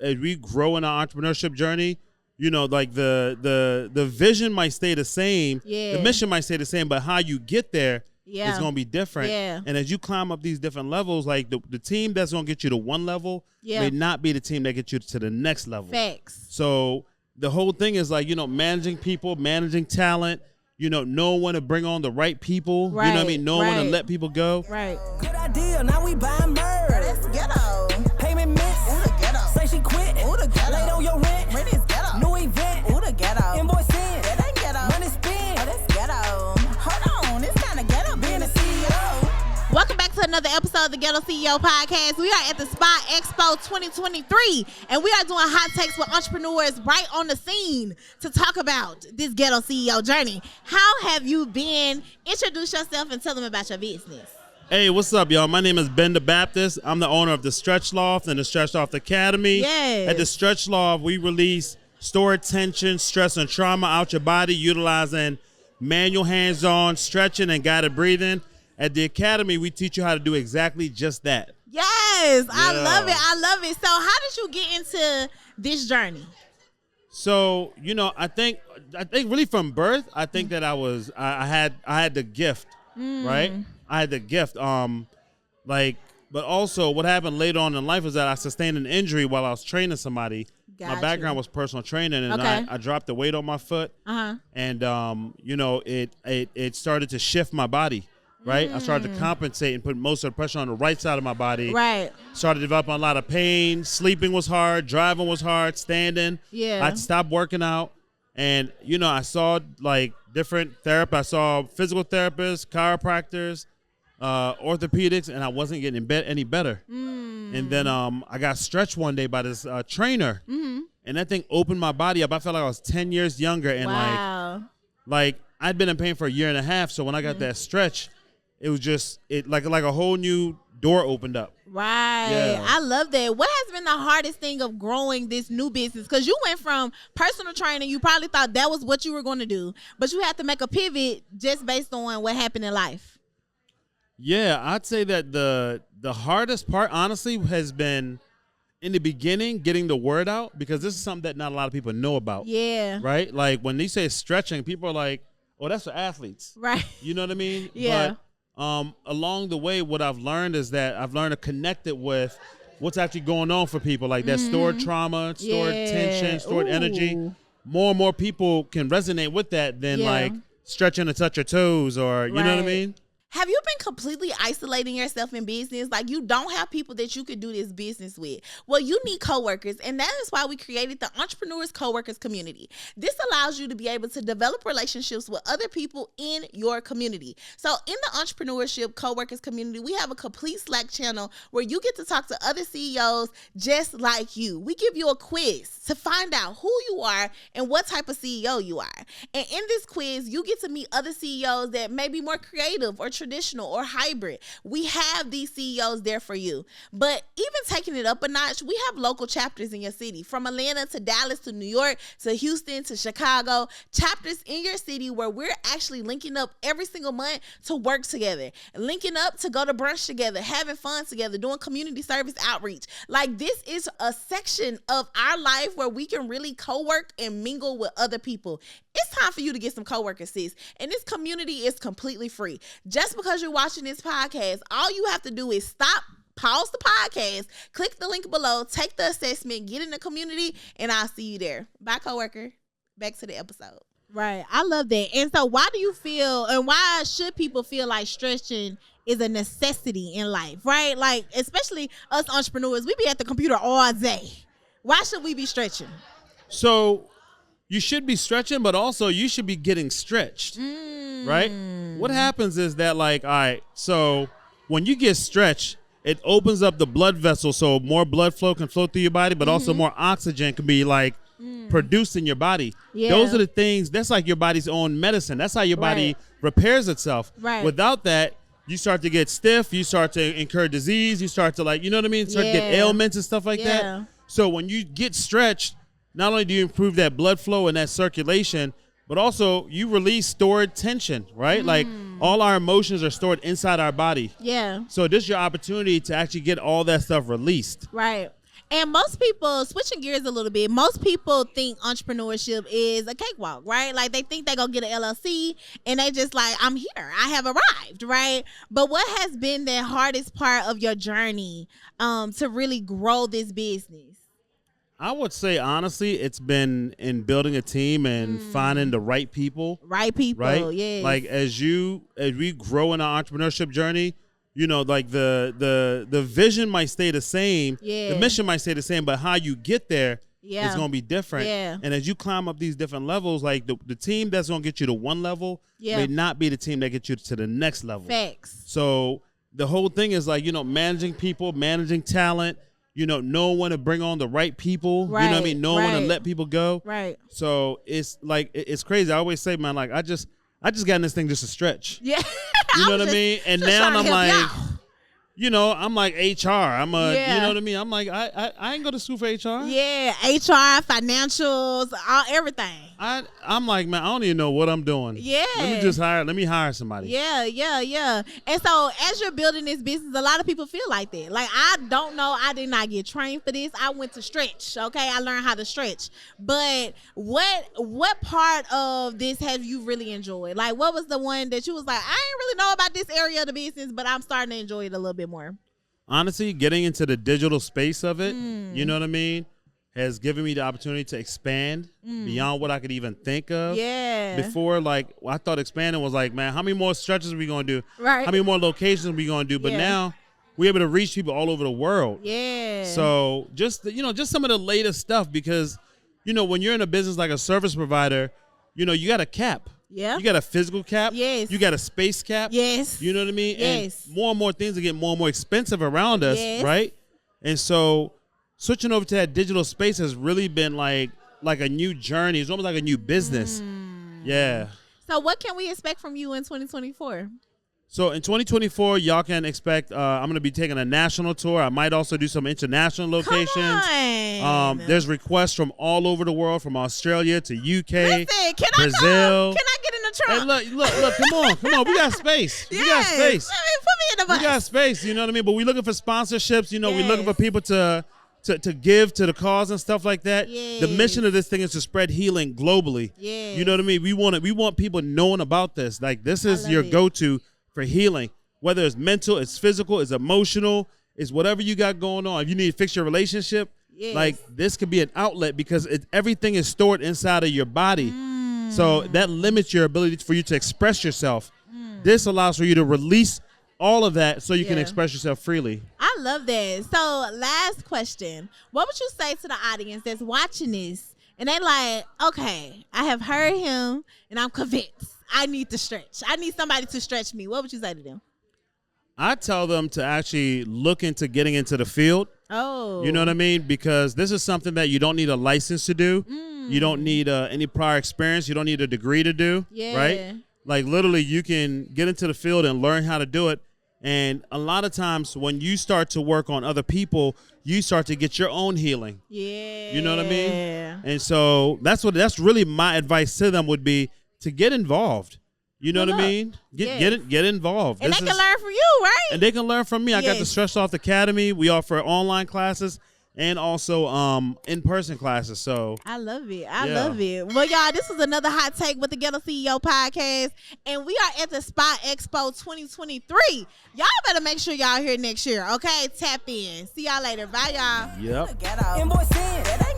as we grow in our entrepreneurship journey, you know, like the vision might stay the same, the mission might stay the same, but how you get there is going to be different. Yeah. And as you climb up these different levels, like the team that's going to get you to one level may not be the team that gets you to the next level. Facts. So the whole thing is like, you know, managing people, managing talent, you know when to bring on the right people. Right. You know what I mean? Knowing when to let people go. Right. Good idea. Now we buying merch. That's ghetto. Payment miss. Ooh, the ghetto. Say she quit. Ooh, the ghetto. Late on your rent. Rent is ghetto. New event. Ooh, the ghetto. Invoice in. That ain't ghetto. Money spent. Oh, that's ghetto. Hold on. It's kind of ghetto being a CEO. Welcome back to another episode of the Ghetto CEO podcast. We are at the Spa Expo 2023, and we are doing hot takes with entrepreneurs right on the scene to talk about this Ghetto CEO journey. How have you been? Introduce yourself and tell them about your business. Hey, what's up, y'all? My name is Ben the Baptist. I'm the owner of the Stretch Loft and the Stretch Loft Academy. Yes. At the Stretch Loft, we release stored tension, stress, and trauma out your body utilizing manual hands-on stretching and guided breathing. At the Academy, we teach you how to do exactly just that. Yes, I love it. I love it. So how did you get into this journey? So, you know, I think really from birth, I think that I had the gift, right? I had the gift. But also what happened later on in life is that I sustained an injury while I was training somebody. My background was personal training, and I dropped the weight on my foot. And, you know, it started to shift my body. Right, I started to compensate and put most of the pressure on the right side of my body. Right, started developing a lot of pain. Sleeping was hard. Driving was hard. Standing. Yeah, I stopped working out, and you know, I saw like different therapists. I saw physical therapists, chiropractors, orthopedics, and I wasn't getting any better. And then I got stretched one day by this trainer, and that thing opened my body up. I felt like I was 10 years younger, and like I'd been in pain for a year and a half. So when I got that stretch, it was just like a whole new door opened up. Right. Yeah. I love that. What has been the hardest thing of growing this new business? Because you went from personal training, you probably thought that was what you were going to do, but you had to make a pivot just based on what happened in life. Yeah, I'd say that the hardest part, honestly, has been in the beginning getting the word out, because this is something that not a lot of people know about. Yeah. Right? Like when they say stretching, people are like, oh, that's for athletes. Right. You know what I mean? Yeah. But along the way, what I've learned is that I've learned to connect it with what's actually going on for people, like that stored trauma, stored tension, stored energy. More and more people can resonate with that than like stretching to touch your toes or, you know what I mean? Have you been completely isolating yourself in business? Like you don't have people that you could do this business with. Well, you need coworkers, and that is why we created the Entrepreneurs Coworkers Community. This allows you to be able to develop relationships with other people in your community. So in the Entrepreneurship Coworkers Community, we have a complete Slack channel where you get to talk to other CEOs just like you. We give you a quiz to find out who you are and what type of CEO you are. And in this quiz, you get to meet other CEOs that may be more creative or traditional or hybrid. We have these CEOs there for you. But even taking it up a notch, we have local chapters in your city, from Atlanta to Dallas to New York to Houston to Chicago, chapters in your city where we're actually linking up every single month to work together, linking up to go to brunch together, having fun together, doing community service outreach. Like this is a section of our life where we can really co-work and mingle with other people. It's time for you to get some coworkers, sis. And this community is completely free. Just because you're watching this podcast, all you have to do is stop, pause the podcast, click the link below, take the assessment, get in the community, and I'll see you there. Bye, coworker. Back to the episode. Right. I love that. And so why do you feel, and why should people feel like stretching is a necessity in life, right? Like, especially us entrepreneurs, we be at the computer all day. Why should we be stretching? So you should be stretching, but also you should be getting stretched, right? What happens is that, like, all right, so when you get stretched, it opens up the blood vessel so more blood flow can flow through your body, but also more oxygen can be, like, produced in your body. Yeah. Those are the things, that's like your body's own medicine. That's how your body repairs itself. Right. Without that, you start to get stiff, you start to incur disease, you start to, like, you know what I mean? Start to get ailments and stuff like that. So when you get stretched, not only do you improve that blood flow and that circulation, but also you release stored tension, right? Like all our emotions are stored inside our body. Yeah. So this is your opportunity to actually get all that stuff released. Right. And most people, switching gears a little bit, most people think entrepreneurship is a cakewalk, right? Like they think they go get an LLC and they just like, I'm here, I have arrived, right? But what has been the hardest part of your journey to really grow this business? I would say honestly, it's been in building a team and finding the right people. Right people, Right? yes. Like as we grow in our entrepreneurship journey, you know, like the vision might stay the same, Yeah. the mission might stay the same, but how you get there Yeah. is gonna be different. Yeah. And as you climb up these different levels, like the team that's gonna get you to one level Yeah. may not be the team that gets you to the next level. Facts. So the whole thing is like, you know, managing people, managing talent, you know, knowing when to bring on the right people, you know what I Right, mean? Knowing when right. to let people go. Right. So it's like, it's crazy. I always say, man, like I just got in this thing just to stretch. Yeah. You know what I mean? And now I'm like, you know, I'm like HR. I'm a, Yeah. you know what I mean? I'm like, I ain't go to school for HR. Yeah, HR, financials, everything. I'm like, man, I don't even know what I'm doing. Yeah. Let me hire somebody. Yeah. And so as you're building this business, a lot of people feel like that. Like, I don't know. I did not get trained for this. I went to stretch. Okay. I learned how to stretch. But what part of this have you really enjoyed? Like, what was the one that you was like, I ain't really know about this area of the business, but I'm starting to enjoy it a little bit more? Honestly, getting into the digital space of it, you know what I mean, has given me the opportunity to expand beyond what I could even think of. Yeah. Before, like, I thought expanding was like, man, how many more stretches are we going to do? Right. How many more locations are we going to do? But Yeah. now we're able to reach people all over the world. Yeah. So just, you know, just some of the latest stuff because, you know, when you're in a business like a service provider, you know, you got a cap. Yeah. You got a physical cap. Yes. You got a space cap. Yes. You know what I mean? Yes. And more and more things are getting more and more expensive around us, Yes. right? And so switching over to that digital space has really been like a new journey. It's almost like a new business. Yeah. So what can we expect from you in 2024? So in 2024, y'all can expect I'm going to be taking a national tour. I might also do some international locations. Come on. There's requests from all over the world, from Australia to UK, Listen, can I Brazil. go? Can I get in the trunk? Hey, look, come on. We got space. We got Yes. space. I mean, put me in the bus. We got space, you know what I mean? But we're looking for sponsorships, you know, we're Yes. looking for people to give to the cause and stuff like that. Yes. The mission of this thing is to spread healing globally. Yes. You know what I mean? We want people knowing about this. Like this is love your it. go-to for healing. Whether it's mental, it's physical, it's emotional, it's whatever you got going on. If you need to fix your relationship, Yes. like this could be an outlet because everything is stored inside of your body. So that limits your ability for you to express yourself. This allows for you to release all of that so you can Yeah. express yourself freely. I love that. So last question. What would you say to the audience that's watching this and they like, okay, I have heard him and I'm convinced I need to stretch. I need somebody to stretch me. What would you say to them? I tell them to actually look into getting into the field. Oh. You know what I mean? Because this is something that you don't need a license to do. You don't need any prior experience. You don't need a degree to do. Yeah. Right? Like literally you can get into the field and learn how to do it. And a lot of times when you start to work on other people, you start to get your own healing. Yeah. You know what I mean? And so that's really my advice to them would be to get involved. You know Pull what I up. mean? Yes. Get involved. And This they can is- learn from you, right? and they can learn from me. I got the Yes. Stretch Off Academy. We offer online classes and also in-person classes. So I love it. I Yeah. love it. Well, y'all, this was another Hot Take with the Ghetto CEO podcast. And we are at the Spa Expo 2023. Y'all better make sure y'all here next year, okay? Tap in. See y'all later. Bye, y'all. yep. Invoice in.